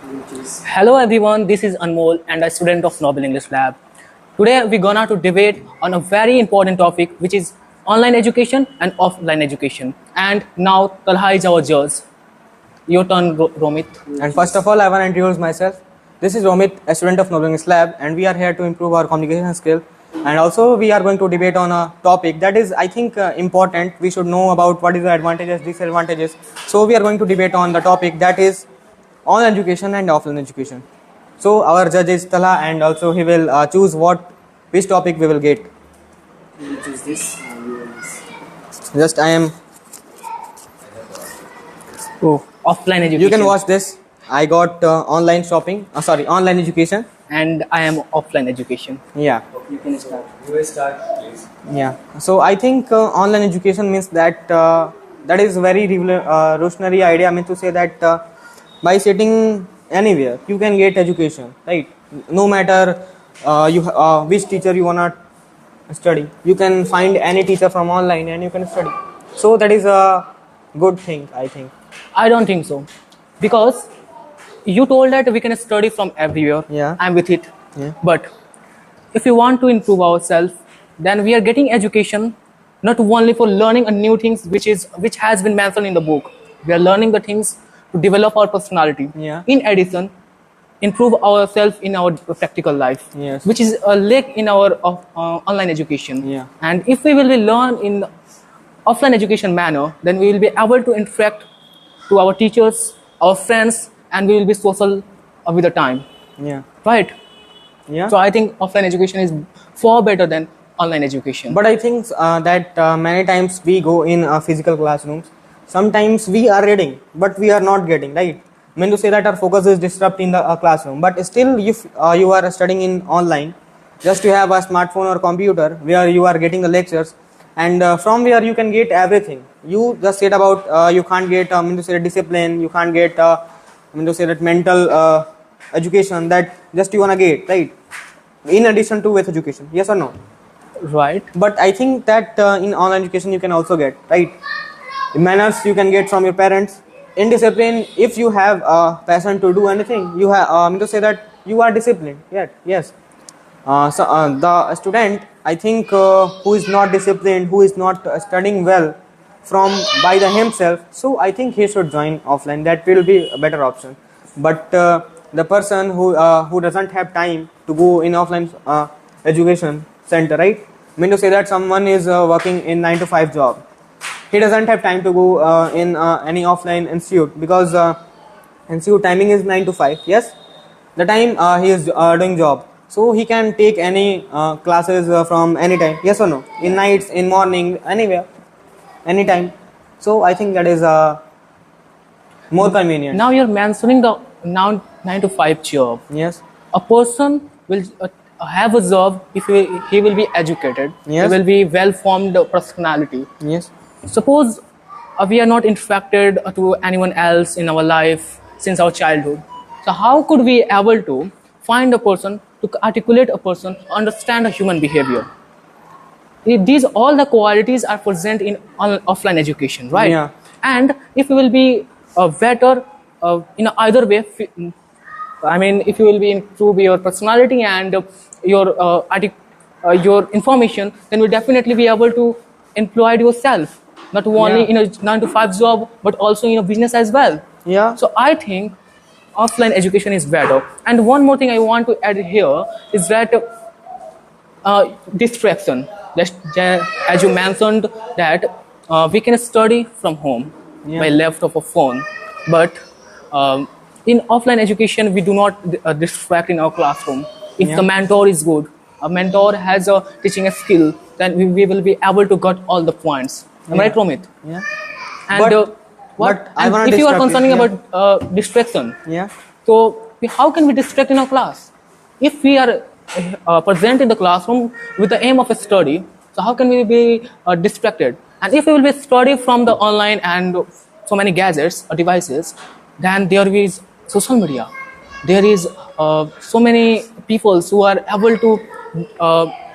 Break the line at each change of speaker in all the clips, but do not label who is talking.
Hello everyone, this is Anmol and a student of Nobel English Lab. Today we're gonna to debate on a very important topic which is online education and offline education. And now Talha is our judge. Your turn, Romit.
And first of all, I want to introduce myself. This is Romit, a student of Nobel English Lab, and we are here to improve our communication skill. And also, we are going to debate on a topic that is, I think, important. We should know about what is the advantages, disadvantages. So, we are going to debate on the topic that is online education and offline education. So, our judge is Talha, and also he will choose which topic we will get.
You choose this.
Just I am.
Oh, offline education.
You can watch this. I got online shopping. Online education.
And I am offline education.
Yeah.
You can start. You will start, please.
Yeah. So I think online education means that that is very revolutionary idea. I mean to say that by sitting anywhere you can get education, right? No matter which teacher you wanna study, you can find any teacher from online and you can study. So that is a good thing, I think.
I don't think so. Because you told that we can study from everywhere.
Yeah.
I'm with it.
Yeah.
But if we want to improve ourselves, then we are getting education not only for learning a new things which has been mentioned in the book. We are learning the things to develop our personality.
Yeah.
In addition, improve ourselves in our practical life,
Yes.
which is a lack in our online education.
Yeah.
And if we will be learn in offline education manner, then we will be able to interact to our teachers, our friends, and we will be social with the time.
Yeah.
Right?
Yeah.
So I think offline education is far better than online education.
But I think that many times we go in physical classrooms. Sometimes we are reading, but we are not getting, right? I mean to say that our focus is disrupted in the classroom. But still, if you are studying in online, just you have a smartphone or computer where you are getting the lectures, and from where you can get everything. You just said about you can't get, I mean to say discipline, you can't get, I mean to say that mental education that just you wanna get, right? In addition to with education, yes or no?
Right.
But I think that in online education you can also get, right? Manners you can get from your parents. In discipline, if you have a passion to do anything, you have I mean to say that you are disciplined. Yeah, yes. The student, I think, who is not disciplined, who is not studying well from by the himself, so I think he should join offline. That will be a better option. But the person who doesn't have time to go in offline education center, right? I mean to say that someone is working in 9 to 5 job. He doesn't have time to go in any offline institute because institute timing is 9 to 5. Yes, the time he is doing job, so he can take any classes from any time. Yes or no? In nights, in morning, anywhere, anytime. So I think that is more convenient.
Now you're mentioning the now 9 to 5 job.
Yes.
A person will have a job if he will be educated.
Yes.
He will be well-formed personality.
Yes.
Suppose we are not interacted to anyone else in our life since our childhood. So how could we able to find a person, to articulate a person, understand a human behavior? These all the qualities are present in offline education, right?
Yeah.
And if you will be better in either way, I mean, if you will be improve your personality and your information, then you'll definitely be able to employ yourself, not only in a 9 to 5 job, but also in a business as well.
Yeah.
So I think offline education is better. And one more thing I want to add here is that distraction. As you mentioned that we can study from home by left of a phone, but in offline education we do not distract in our classroom. If the mentor is good, a mentor has a teaching a skill, then we will be able to get all the points. Am I right, Romit?
Yeah.
And
But I
and
wanna
if you are
distract
concerning
you,
about distraction,
Yeah.
so how can we distract in our class? If we are present in the classroom with the aim of a study, so how can we be distracted? And if we will be study from the online and so many gadgets or devices, then there is social media. There is so many people who are able to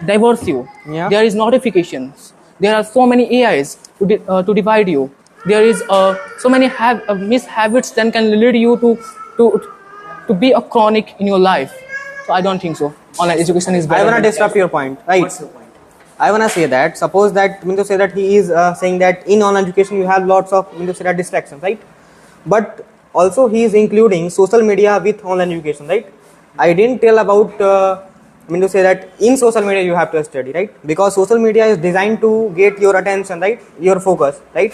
diverse you.
Yeah.
There is notifications. There are so many AIs to divide you. There is so many mis habits that can lead you to to be a chronic in your life. So I don't think so. Online education is better.
I wanna
than-
disrupt your point, right?
What's your point?
I wanna say that. Suppose that mean to say that he is saying that in online education you have lots of mean to say that distractions, right? But also he is including social media with online education, right? I didn't tell about mean to say that in social media you have to study, right? Because social media is designed to get your attention, right? Your focus, right?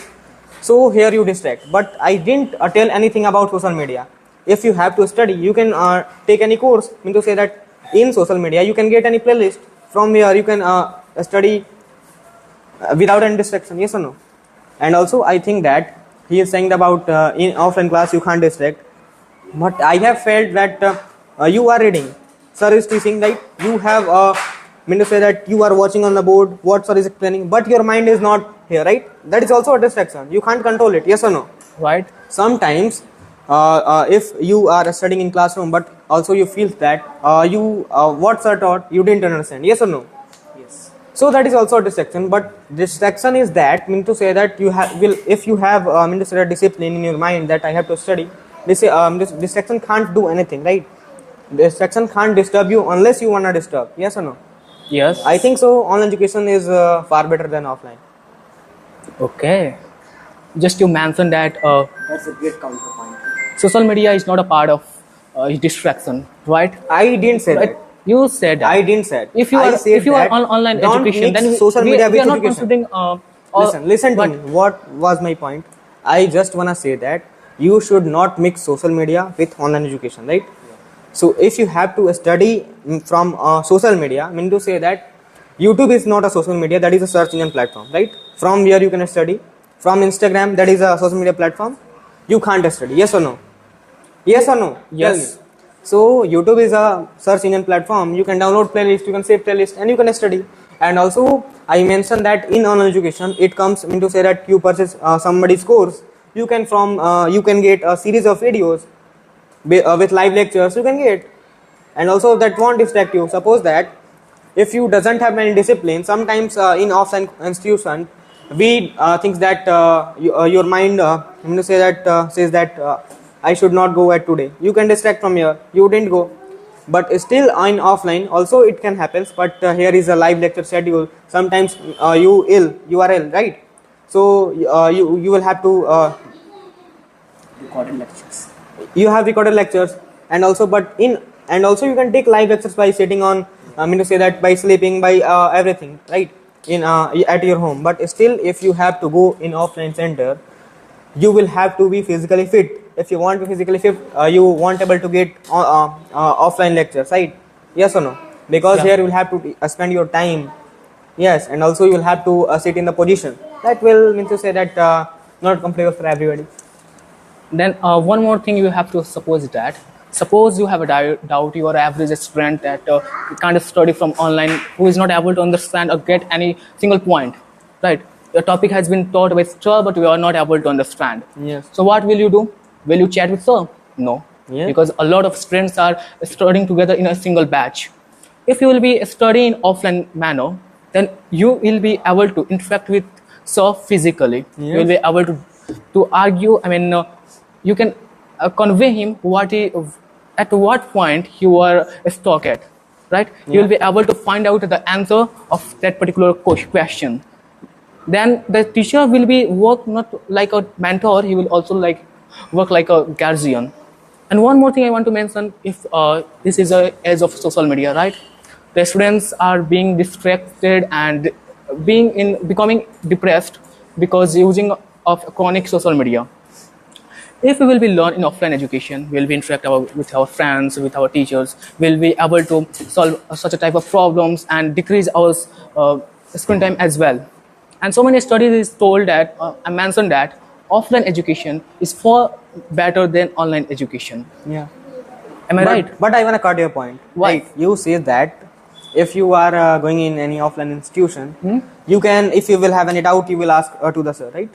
So here you distract. But I didn't tell anything about social media. If you have to study, you can take any course. Mean to say that in social media you can get any playlist from where you can study without any distraction. Yes or no? And also I think that he is saying about in offline class you can't distract. But I have felt that you are reading. Sir is teaching, right? You have mean to say that you are watching on the board what sir is explaining, but your mind is not here, right? That is also a distraction. You can't control it. Yes or no?
right?
Sometimes if you are studying in classroom but also you feel that you what sir taught you didn't understand. Yes or no?
Yes.
So that is also a distraction. But distraction is that mean to say that you have will if you have mean to say that discipline in your mind that I have to study. This distraction can't do anything, right? Distraction can't disturb you unless you wanna disturb. Yes or no?
Yes.
I think so. Online education is far better than offline.
Okay. Just you mentioned that
That's a great counterpoint.
social media is not a part of distraction, right?
I didn't say
Right.
that.
You said that.
I didn't say.
If you
I
are
said
if you are
that
on online
don't
education,
mix
then
social media
we
with
are not
education.
considering.
Listen to
but-
me. What was my point? I just wanna say that you should not mix social media with online education, right? So if you have to study from social media, I mean to say that YouTube is not a social media, that is a search engine platform, right? From where you can study. From Instagram, that is a social media platform. You can't study. Yes or no? Yes or no?
Yes.
Tell me. So YouTube is a search engine platform. You can download playlist, you can save playlist, and you can study. And also, I mentioned that in online education, it comes into say that you purchase somebody's course. You can get a series of videos with live lectures. You can get, and also that won't distract you. Suppose that if you doesn't have any discipline, sometimes in offline institution, we think that your mind, I'm going to say that says that I should not go at today. You can distract from here. You didn't go, but still in offline also it can happen. But here is a live lecture schedule. Sometimes you are ill, right? So you will have to
Recorded lectures.
you have recorded lectures, and also also you can take live lectures by sitting on I mean to say that by sleeping, by everything, right, in at your home. But still if you have to go in offline center, you will have to be physically fit. If you want to be physically fit, you won't able to get offline lectures, right? Yes or no? Because
Yeah.
here you will have to spend your time. Yes, and also you will have to sit in the position. That will mean to say that not comfortable for everybody.
Then one more thing you have to suppose that. Suppose you have a doubt, you are an average student that can't study from online, who is not able to understand or get any single point, right? The topic has been taught by sir, but you are not able to understand.
Yes.
So what will you do? Will you chat with sir? No.
Yeah.
Because a lot of students are studying together in a single batch. If you will be studying in offline manner, then you will be able to interact with sir physically. You will be able to argue. I mean, you can convey him at what point you are stuck at, right? You will be able to find out the answer of that particular question. Then the teacher will be work not like a mentor, he will also like work like a guardian. And one more thing I want to mention, if this is a age of social media, right? The students are being distracted and becoming depressed because using of chronic social media. If we will be learn in offline education, we will be interact with our friends, with our teachers, we will be able to solve such a type of problems and decrease our screen time as well. And so many studies is told that, I mentioned that offline education is far better than online education.
Yeah.
Am I right?
But I want to cut your point.
Why?
Right. You say that if you are going in any offline institution, you can, if you will have any doubt, you will ask to the sir, right?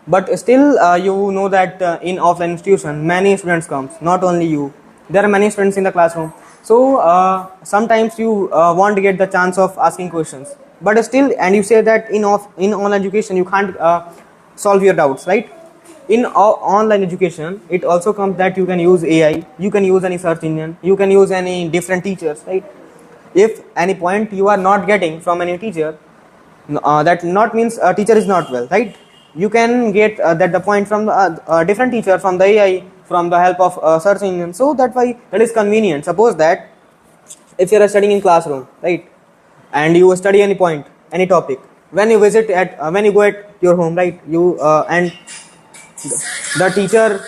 But still, you know that in offline institution, many students comes. Not only you, there are many students in the classroom. So sometimes you want to get the chance of asking questions. But still, and you say that in online education, you can't solve your doubts, right? in online education, it also comes that you can use AI, you can use any search engine, you can use any different teachers, right? If any point you are not getting from any teacher, that not means a teacher is not well, right? You can get that the point from different teacher, from the AI, from the help of search engine. So that why that is convenient. Suppose that if you are studying in classroom, right, and you study any point, any topic, when you visit at when you go at your home, right, you and the teacher,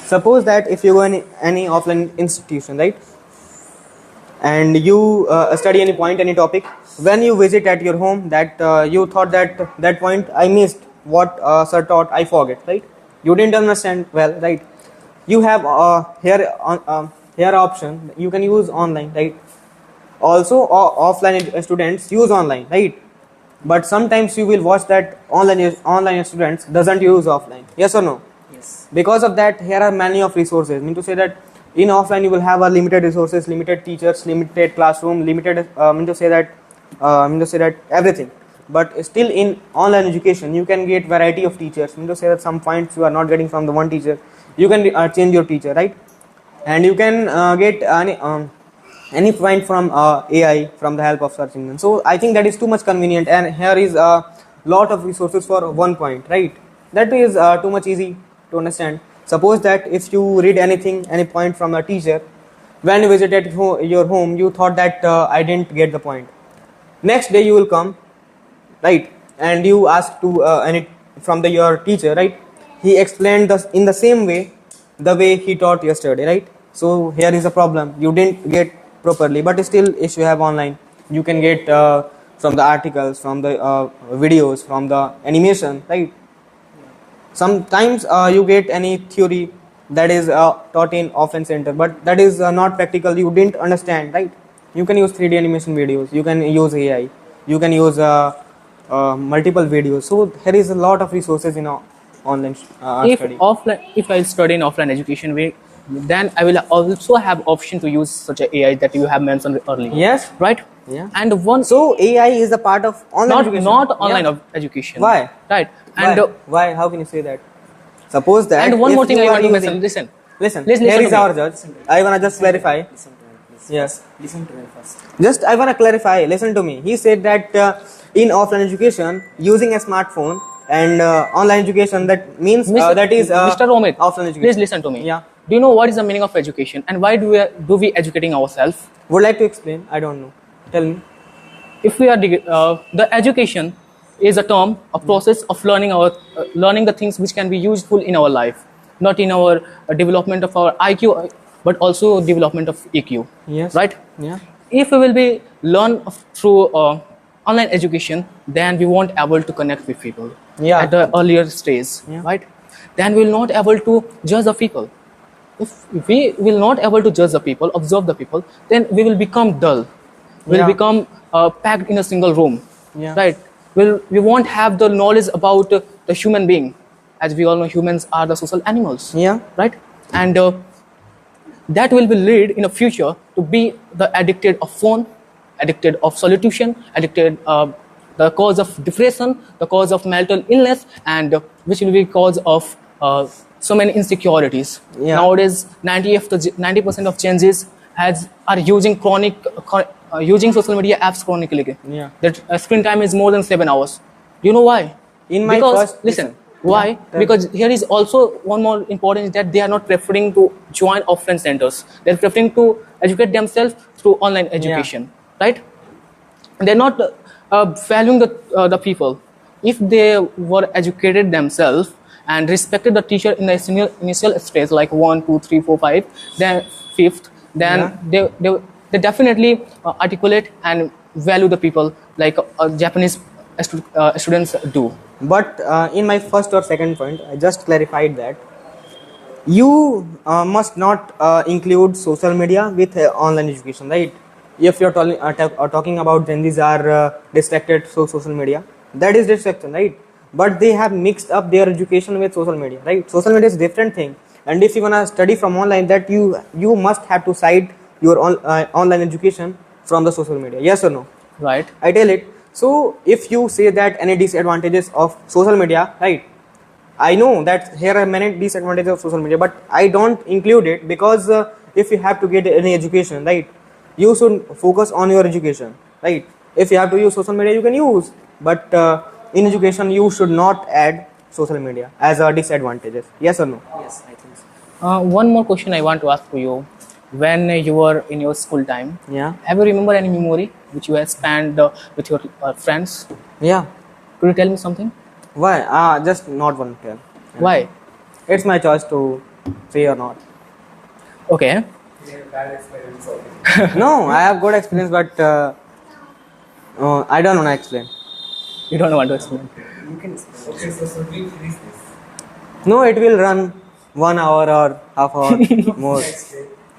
suppose that if you go in any offline institution, right, and you study any point, any topic, when you visit at your home, that you thought that that point I missed, what sir taught I forget, right? You didn't understand well, right? You have here option, you can use online, right? Also offline students use online, right? But sometimes you will watch that online students doesn't use offline, yes or no?
Yes.
Because of that, here are many of resources. I mean to say that in offline you will have a limited resources, limited teachers, limited classroom, limited mean to say that everything. But still in online education you can get variety of teachers. I mean to say that some points you are not getting from the one teacher, you can change your teacher, right? And you can get any point from AI, from the help of search engine. So I think that is too much convenient, and here is a lot of resources for one point, right? That is too much easy to understand. Suppose that if you read anything, any point from a teacher, when you visited your home, you thought that I didn't get the point. Next day you will come, right, and you ask to any from your teacher, right? He explained in the same way, the way he taught yesterday, right? So here is a problem, you didn't get properly, but still if you have online, you can get from the articles, from the videos, from the animation, right? Sometimes you get any theory that is taught in offline center, but that is not practical, you didn't understand, right? You can use 3D animation videos, you can use AI, you can use multiple videos. So there is a lot of resources in online study.
If I study in offline education way, then I will also have option to use such a AI that you have mentioned earlier.
Yes.
Right.
Yeah.
And one
So AI is a part of online education.
not online
Yeah.
of education.
Why?
Right.
Why?
And
Why? How can you say that? Suppose that.
and one
if
more thing
you
I
are
want to
using-
mention. Listen.
Listen.
Please
Here
listen
is
to me.
our judge. I wanna just clarify.
Listen to him, please.
Yes.
Listen to him first.
Just I wanna clarify. Listen to me. He said that in offline education, using a smartphone and online education, that means that is
Mr. Romit,
offline education.
please listen to me.
Yeah.
Do you know what is the meaning of education and why do we educating ourselves?
Would like to explain? I don't know. Tell me.
If we are the education is a term, a process of learning the things which can be useful in our life, not in our development of our IQ, but also development of EQ.
Yes.
Right.
Yeah.
If we will be learn through online education, then we won't able to connect with people
Yeah.
at the earlier stage,
Yeah.
right? Then we will not able to judge the people. If we will not able to judge the people, observe the people, then we will become dull. We'll
Yeah.
become packed in a single room,
Yeah.
right? We won't have the knowledge about the human being, as we all know, humans are the social animals.
Yeah.
Right, and that will be lead in the future to be the addicted of phone, addicted of solitution, addicted the cause of depression, the cause of mental illness, and which will be cause of so many insecurities.
Yeah.
Nowadays 90% of changes are using using social media apps chronically.
Yeah.
That screen time is more than 7 hours. Do you know why?
In my
Because
first-
listen. Why?
Yeah.
Because here is also one more important is that they are not preferring to join offline centers. They're preferring to educate themselves through online education, right? They're not valuing the people. If they were educated themselves and respected the teacher in the initial stage, like 1, 2, 3, 4, 5, then fifth, then they definitely articulate and value the people like Japanese students do.
But in my first or second point, I just clarified that you must not include social media with online education, right? If you're talking about Gen Zs are distracted through social media, that is distraction, right? But they have mixed up their education with social media, right? Social media is different thing, and if you wanna study from online, that you must have to side your online education from the social media. Yes or no?
Right.
I tell it. So if you say that any disadvantages of social media, right? I know that here are many disadvantages of social media, but I don't include it because if you have to get any education, right, you should focus on your education, right? If you have to use social media, you can use, but in education, you should not add social media as a disadvantages. Yes or no?
Yes, I think so.
One more question I want to ask to you. When you were in your school time,
Yeah.
have you remember any memory which you have spent with your friends?
Yeah.
Could you tell me something?
Why? Just not one here.
Why?
It's my choice to say or not.
Okay.
No, I have good experience, but I don't want to explain.
You don't want to explain.
You can okay, so we finish this.
No, it will run 1 hour or half hour more.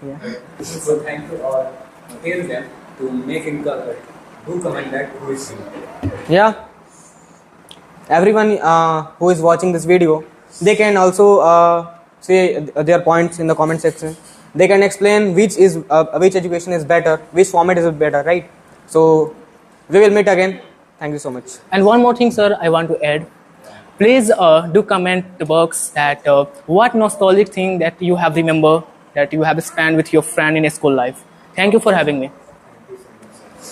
Yeah.
So thank you all. Tell them to make in do comment that who is you.
Yeah. Everyone who is watching this video, they can also say their points in the comment section. They can explain which education is better, which format is better, right? So we will meet again. Thank you so much.
And one more thing, sir, I want to add. Please do comment the box that what nostalgic thing that you have remember that you have spent with your friend in a school life. Thank you for having me.